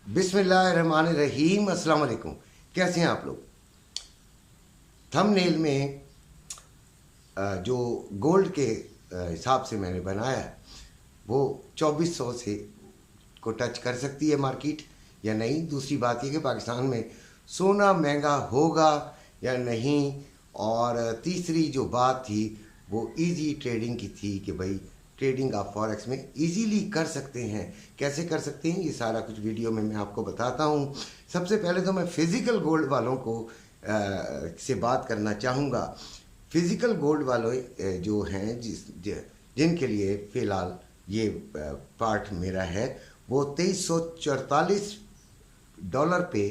बिस्मिल्लाहिर्रहमानिर्रहीम। अस्सलाम वालेकुम। कैसे हैं आप लोग? थंबनेल में जो गोल्ड के हिसाब से मैंने बनाया है वो 2400 से को टच कर सकती है मार्केट या नहीं। दूसरी बात ये कि पाकिस्तान में सोना महंगा होगा या नहीं। और तीसरी जो बात थी वो इजी ट्रेडिंग की थी कि भाई ट्रेडिंग आप फॉरेक्स में इजीली कर सकते हैं। कैसे कर सकते हैं ये सारा कुछ वीडियो में मैं आपको बताता हूँ। सबसे पहले तो मैं फ़िज़िकल गोल्ड वालों को से बात करना चाहूँगा। फ़िज़िकल गोल्ड वाले जो हैं जिनके लिए फ़िलहाल ये पार्ट मेरा है वो $2344 पे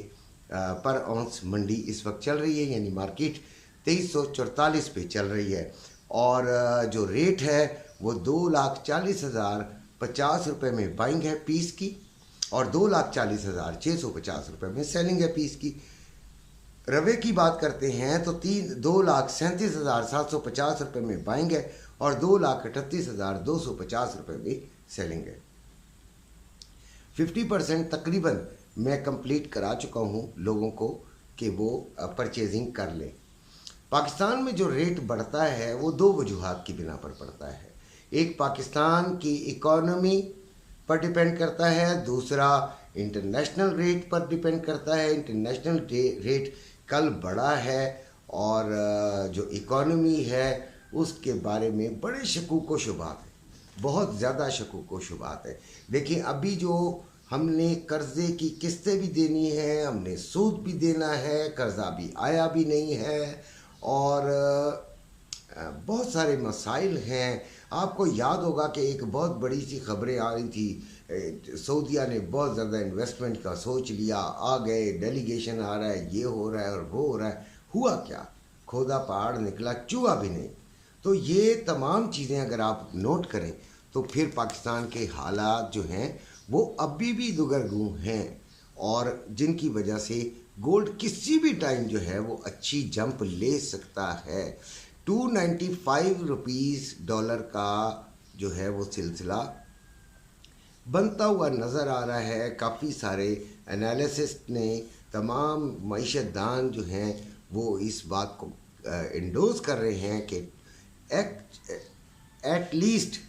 पर औंस मंडी इस वक्त चल रही है, यानी मार्केट 2344 पे चल रही है। और जो रेट है वो 2,40,050 रुपये में बाइंग है पीस की और 2,40,650 रुपये में सेलिंग है पीस की। रवे की बात करते हैं तो 2,37,750 रुपये में बाइंग है और 2,38,250 रुपये में सेलिंग है। 50% तकरीबन मैं कंप्लीट करा चुका हूँ लोगों को कि वो परचेजिंग कर लें। पाकिस्तान में जो रेट बढ़ता है वो दो वजूहात की बिना पर बढ़ता है। एक पाकिस्तान की इकॉनमी पर डिपेंड करता है, दूसरा इंटरनेशनल रेट पर डिपेंड करता है। इंटरनेशनल रेट कल बढ़ा है और जो इकॉनमी है उसके बारे में बड़े शकूक व शुबात है, बहुत ज़्यादा शकूक व शुबात है। देखिए अभी जो हमने कर्ज़े की किस्तें भी देनी है, हमने सूद भी देना है, कर्ज़ा भी आया भी नहीं है और बहुत सारे मसाइल हैं। आपको याद होगा कि एक बहुत बड़ी सी खबरें आ रही थी, सऊदीया ने बहुत ज़्यादा इन्वेस्टमेंट का सोच लिया, आ गए, डेलीगेशन आ रहा है, ये हो रहा है और वो हो रहा है। हुआ क्या? खोदा पहाड़ निकला चूहा भी नहीं। तो ये तमाम चीज़ें अगर आप नोट करें तो फिर पाकिस्तान के हालात जो हैं वो अभी भी दुगरगू हैं और जिनकी वजह से गोल्ड किसी भी टाइम जो है वो अच्छी जंप ले सकता है। 295 रुपीज़ डॉलर का जो है वो सिलसिला बनता हुआ नज़र आ रहा है। काफ़ी सारे एनालिसिस्ट ने, तमाम मईशत दान जो हैं वो इस बात को इंडोज कर रहे हैं कि एट लीस्ट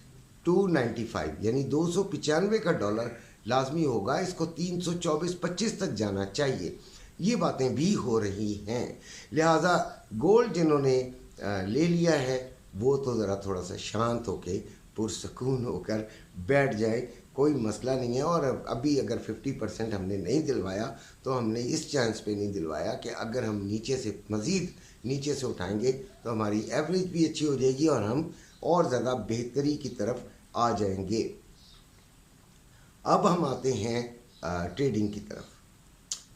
295 यानी 295 का डॉलर लाजमी होगा। इसको 324-25 तक जाना चाहिए। ये बातें भी हो रही हैं। लिहाजा गोल्ड जिन्होंने ले लिया है वो तो ज़रा थोड़ा सा शांत होके पुरसकून होकर बैठ जाए, कोई मसला नहीं है। और अभी अगर 50% हमने नहीं दिलवाया तो हमने इस चांस पे नहीं दिलवाया कि अगर हम नीचे से मज़ीद नीचे से उठाएंगे तो हमारी एवरेज भी अच्छी हो जाएगी और हम और ज़्यादा बेहतरी की तरफ आ जाएंगे। अब हम आते हैं ट्रेडिंग की तरफ।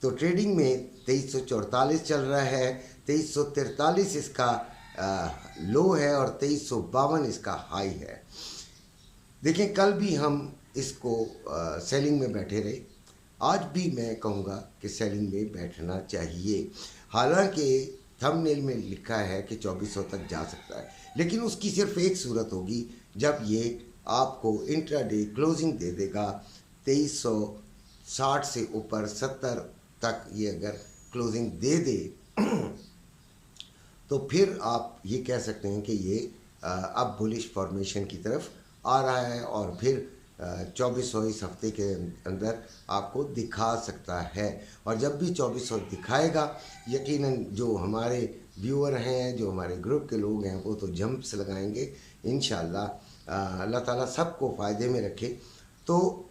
तो ट्रेडिंग में 2344 चल रहा है, 2343 इसका लो है और 2352 इसका हाई है। देखें कल भी हम इसको सेलिंग में बैठे रहे, आज भी मैं कहूँगा कि सेलिंग में बैठना चाहिए। हालांकि थंबनेल में लिखा है कि 2400 तक जा सकता है, लेकिन उसकी सिर्फ एक सूरत होगी जब ये आपको इंट्राडे क्लोजिंग दे देगा 2360 से ऊपर 70 तक ये अगर क्लोजिंग दे दे तो फिर आप ये कह सकते हैं कि ये अब बुलिश फॉर्मेशन की तरफ आ रहा है और फिर 2400 इस हफ्ते के अंदर आपको दिखा सकता है। और जब भी 2400 दिखाएगा यकीनन जो हमारे व्यूअर हैं, जो हमारे ग्रुप के लोग हैं वो तो जंप्स लगाएंगे इंशाल्लाह। अल्लाह ताला सबको फ़ायदे में रखे। तो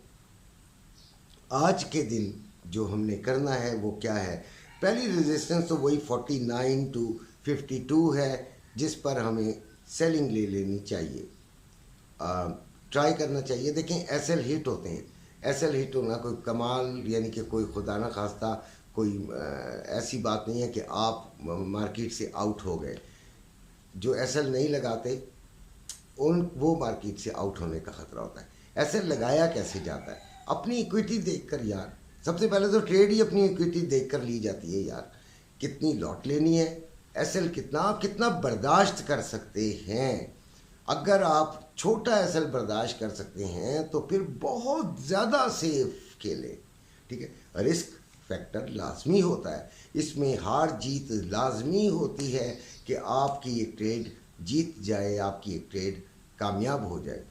आज के दिन जो हमने करना है वो क्या है? पहली रेजिस्टेंस तो वही 49 to 52 है जिस पर हमें सेलिंग ले लेनी चाहिए, ट्राई करना चाहिए। देखें एसएल हिट होते हैं, एसएल हिट होना कोई कमाल यानी कि कोई खुदा ना खास्ता कोई ऐसी बात नहीं है कि आप मार्केट से आउट हो गए। जो एसएल नहीं लगाते वो मार्केट से आउट होने का ख़तरा होता है। एसएल लगाया कैसे जाता है? अपनी इक्विटी देखकर यार। सबसे पहले तो ट्रेड ही अपनी इक्विटी देखकर ली जाती है यार। कितनी लॉट लेनी है, एसएल कितना बर्दाश्त कर सकते हैं। अगर आप छोटा एसएल बर्दाश्त कर सकते हैं तो फिर बहुत ज़्यादा सेफ खेलें, ठीक है। रिस्क फैक्टर लाजमी होता है, इसमें हार जीत लाजमी होती है कि आपकी एक ट्रेड जीत जाए, आपकी एक ट्रेड कामयाब हो जाए,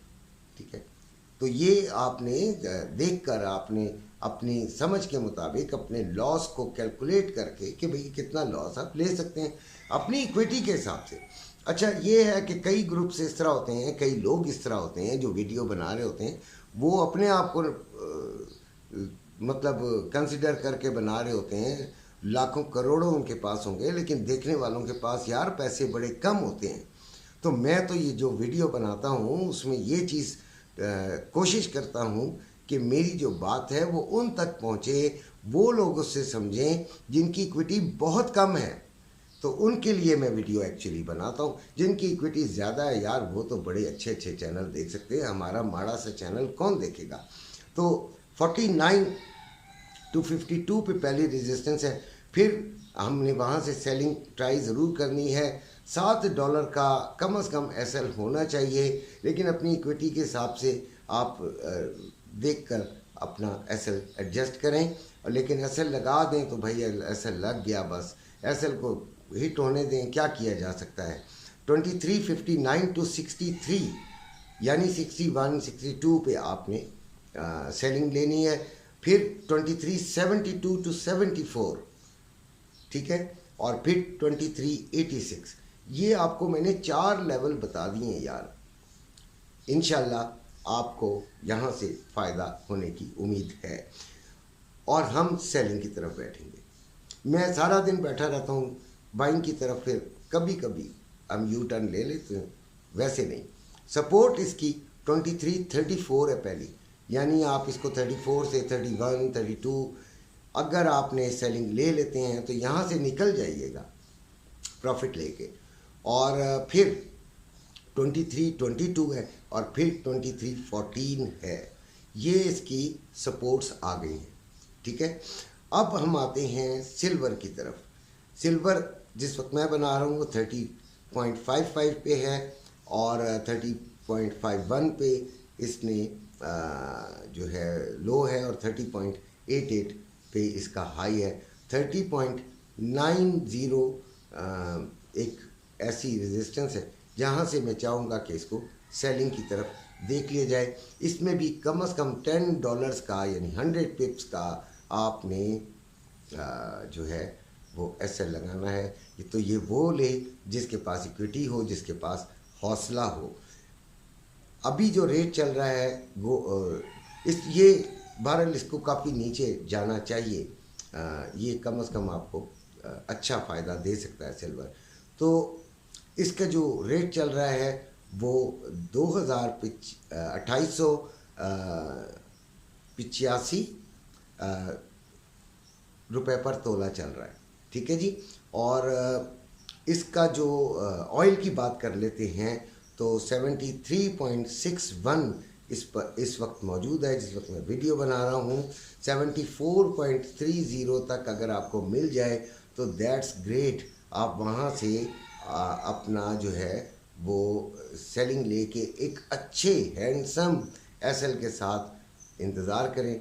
ठीक है। तो ये आपने देखकर आपने अपनी समझ के मुताबिक अपने लॉस को कैलकुलेट करके कि भाई कितना लॉस आप ले सकते हैं अपनी इक्विटी के हिसाब से। अच्छा ये है कि कई ग्रुप्स इस तरह होते हैं, कई लोग इस तरह होते हैं जो वीडियो बना रहे होते हैं, वो अपने आप को मतलब कंसिडर करके बना रहे होते हैं, लाखों करोड़ों उनके पास होंगे, लेकिन देखने वालों के पास यार पैसे बड़े कम होते हैं। तो मैं तो ये जो वीडियो बनाता हूँ उसमें ये चीज़ कोशिश करता हूँ कि मेरी जो बात है वो उन तक पहुँचे, वो लोग उससे समझें जिनकी इक्विटी बहुत कम है, तो उनके लिए मैं वीडियो एक्चुअली बनाता हूँ। जिनकी इक्विटी ज़्यादा है यार वो तो बड़े अच्छे अच्छे चैनल देख सकते हैं, हमारा माड़ा सा चैनल कौन देखेगा। तो 49 to 52 पे पहली रेजिस्टेंस है, फिर हमने वहाँ से सेलिंग ट्राई ज़रूर करनी है। $7 का कम से कम एसएल होना चाहिए, लेकिन अपनी इक्विटी के हिसाब से आप देखकर अपना एसएल एडजस्ट करें, और लेकिन एसएल लगा दें तो भाई एसएल लग गया, बस एसएल को हिट होने दें, क्या किया जा सकता है। 2359 to 63 यानी 61 62 पे आपने सेलिंग लेनी है, फिर 2372 to 74, ठीक है, और फिर 2386। ये आपको मैंने 4 लेवल बता दिए हैं यार, इंशाल्लाह आपको यहाँ से फ़ायदा होने की उम्मीद है। और हम सेलिंग की तरफ बैठेंगे, मैं सारा दिन बैठा रहता हूँ बाइंग की तरफ, फिर कभी कभी हम यू टर्न ले लेते हैं, वैसे नहीं। सपोर्ट इसकी 2334 है पहली, यानी आप इसको 34 से 31 32 अगर आपने सेलिंग ले लेते हैं तो यहाँ से निकल जाइएगा प्रॉफिट लेके, और फिर 2322 है, और फिर 2314 है, ये इसकी सपोर्ट्स आ गई हैं, ठीक है। अब हम आते हैं सिल्वर की तरफ। सिल्वर जिस वक्त मैं बना रहा हूँ वो 30.55 पे है, और 30.51 पे इसने जो है लो है, और 30.88 पे इसका हाई है। 30.90 एक ऐसी रेजिस्टेंस है जहाँ से मैं चाहूँगा कि इसको सेलिंग की तरफ देख लिया जाए। इसमें भी कम से कम $10 का यानी 100 पिप्स का आपने जो है वो एसएल लगाना है। तो ये वो ले जिसके पास इक्विटी हो, जिसके पास हौसला हो। अभी जो रेट चल रहा है वो ये बहरहाल इसको काफ़ी नीचे जाना चाहिए, ये कम से कम आपको अच्छा फ़ायदा दे सकता है सिल्वर। तो इसका जो रेट चल रहा है वो 2885 रुपये पर तोला चल रहा है, ठीक है जी। और इसका जो ऑयल की बात कर लेते हैं तो 73.61 इस वक्त मौजूद है जिस वक्त मैं वीडियो बना रहा हूँ। 74.30 तक अगर आपको मिल जाए तो दैट्स ग्रेट, आप वहाँ से अपना जो है वो सेलिंग लेके एक अच्छे हैंडसम एसएल के साथ इंतज़ार करें।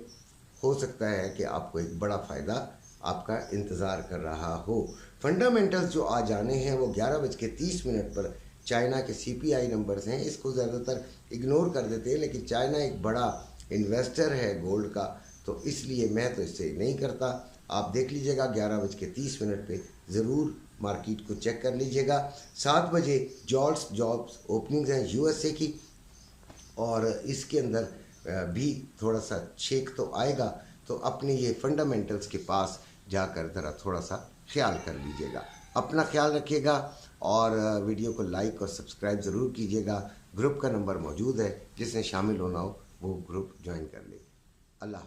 हो सकता है कि आपको एक बड़ा फ़ायदा आपका इंतज़ार कर रहा हो। फंडामेंटल्स जो आ जाने हैं वो 11:30 पर चाइना के सीपीआई नंबर्स हैं, इसको ज़्यादातर इग्नोर कर देते हैं, लेकिन चाइना एक बड़ा इन्वेस्टर है गोल्ड का, तो इसलिए मैं तो इससे नहीं करता। आप देख लीजिएगा 11:30 पे ज़रूर मार्केट को चेक कर लीजिएगा। 7 बजे जॉब्स ओपनिंग्स हैं यूएसए की, और इसके अंदर भी थोड़ा सा शेक तो आएगा, तो अपने ये फंडामेंटल्स के पास जाकर ज़रा थोड़ा सा ख्याल कर लीजिएगा। अपना ख्याल रखिएगा, और वीडियो को लाइक और सब्सक्राइब ज़रूर कीजिएगा। ग्रुप का नंबर मौजूद है, जिसने शामिल होना हो वो ग्रुप ज्वाइन कर ले। अल्लाह।